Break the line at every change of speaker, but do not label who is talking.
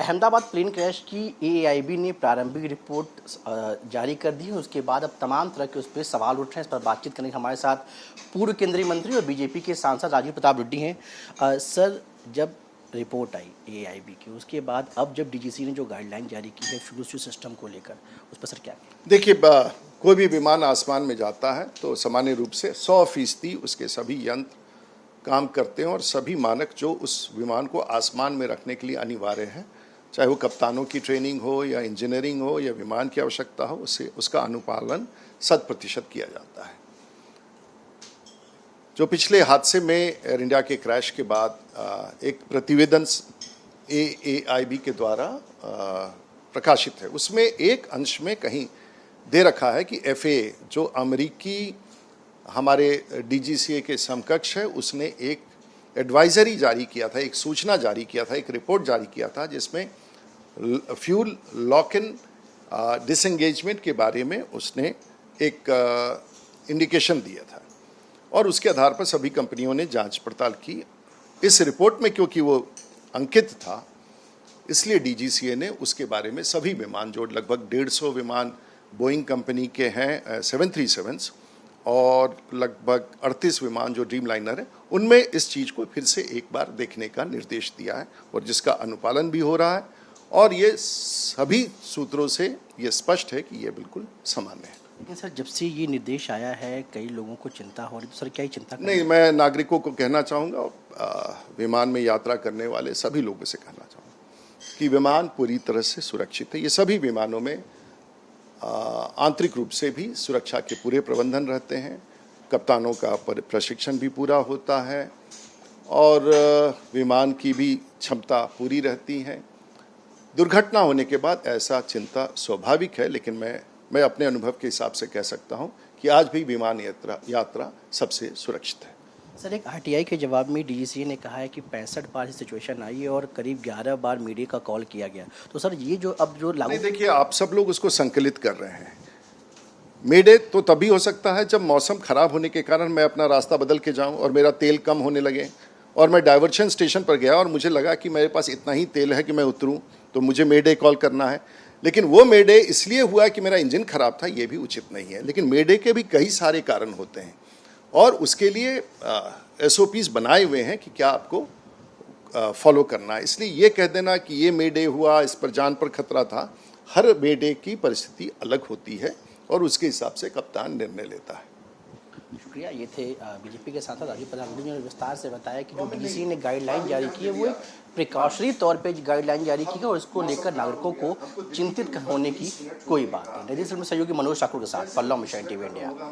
Ahmedabad plane crash की एएआईबी ने प्रारंभिक रिपोर्ट जारी कर दी है। उसके बाद अब तमाम तरह के उस पर सवाल उठ रहे हैं। इस पर बातचीत करने के हमारे साथ पूर्व केंद्रीय मंत्री और बीजेपी के सांसद राजीव प्रताप रेड्डी हैं। सर, जब रिपोर्ट आई एएआईबी की, उसके बाद अब जब डीजीसी ने जो गाइडलाइन जारी की है फ्यूल सिस्टम को लेकर, उस पर सर क्या कहें?
देखिए, कोई भी विमान आसमान में जाता है तो सामान्य रूप से 100% उसके सभी यंत्र काम करते हैं और सभी मानक जो उस विमान को आसमान में रखने के लिए अनिवार्य है, चाहे वो कप्तानों की ट्रेनिंग हो या इंजीनियरिंग हो या विमान की आवश्यकता हो, उसका अनुपालन 100% किया जाता है। जो पिछले हादसे में एयर इंडिया के क्रैश के बाद एक प्रतिवेदन एएआईबी के द्वारा प्रकाशित है, उसमें एक अंश में कहीं दे रखा है कि एफएए जो अमेरिकी हमारे डीजीसीए के समकक्ष है, उसने एक एडवाइजरी जारी किया था, एक सूचना जारी किया था, एक रिपोर्ट जारी किया था, जिसमें फ्यूल लॉक इन डिसएंगेजमेंट के बारे में उसने एक इंडिकेशन दिया था और उसके आधार पर सभी कंपनियों ने जांच पड़ताल की। इस रिपोर्ट में क्योंकि वो अंकित था, इसलिए डीजीसीए ने उसके बारे में सभी विमान, जो लगभग 150 विमान बोइंग कंपनी के हैं 737s और लगभग 38 विमान जो ड्रीम लाइनर है, उनमें इस चीज़ को फिर से एक बार देखने का निर्देश दिया है और जिसका अनुपालन भी हो रहा है और ये सभी सूत्रों से ये स्पष्ट है कि ये बिल्कुल सामान्य है।
लेकिन सर, जब से ये निर्देश आया है कई लोगों को चिंता हो रही है, तो सर क्या ही चिंता
नहीं, मैं नागरिकों को कहना चाहूँगा, विमान में यात्रा करने वाले सभी लोगों से कहना चाहूँगा कि विमान पूरी तरह से सुरक्षित है। ये सभी विमानों में आंतरिक रूप से भी सुरक्षा के पूरे प्रबंधन रहते हैं, कप्तानों का प्रशिक्षण भी पूरा होता है और विमान की भी क्षमता पूरी रहती है। दुर्घटना होने के बाद ऐसा चिंता स्वाभाविक है, लेकिन मैं अपने अनुभव के हिसाब से कह सकता हूं कि आज भी विमान यात्रा सबसे सुरक्षित है।
सर, एक आरटीआई के जवाब में डीजीसीए ने कहा है कि 65 बार सिचुएशन आई है और करीब 11 बार मीडिया का कॉल किया गया। तो सर, ये जो अब जो लागू,
नहीं, देखिए, आप सब लोग उसको संकलित कर रहे हैं। मेडे तो तभी हो सकता है जब मौसम खराब होने के कारण मैं अपना रास्ता बदल के जाऊं और मेरा तेल कम होने लगे और मैं डाइवर्शन स्टेशन पर गया और मुझे लगा कि मेरे पास इतना ही तेल है कि मैं उतरूं, तो मुझे मेडे कॉल करना है। लेकिन वो मेडे इसलिए हुआ कि मेरा इंजन खराब था, ये भी उचित नहीं है। लेकिन मेडे के भी कई सारे कारण होते हैं और उसके लिए एसओपीज बनाए हुए हैं कि क्या आपको फॉलो करना है। इसलिए ये कह देना कि ये मेडे हुआ, इस पर जान पर खतरा था, हर मेडे की परिस्थिति अलग होती है और उसके हिसाब से कप्तान निर्णय लेता है।
शुक्रिया। ये थे बीजेपी के सांसद राजीव प्रताप रेड्डी ने विस्तार से बताया कि जो डीजीसी ने गाइडलाइन जारी की है वो एक प्रिकॉशनरी तौर पे गाइडलाइन जारी की है और इसको लेकर नागरिकों को चिंतित होने की कोई बात नहीं। नई दिल्ली से सहयोगी मनोज ठाकुर के साथ पल्लव मिश्रा, टीवी इंडिया।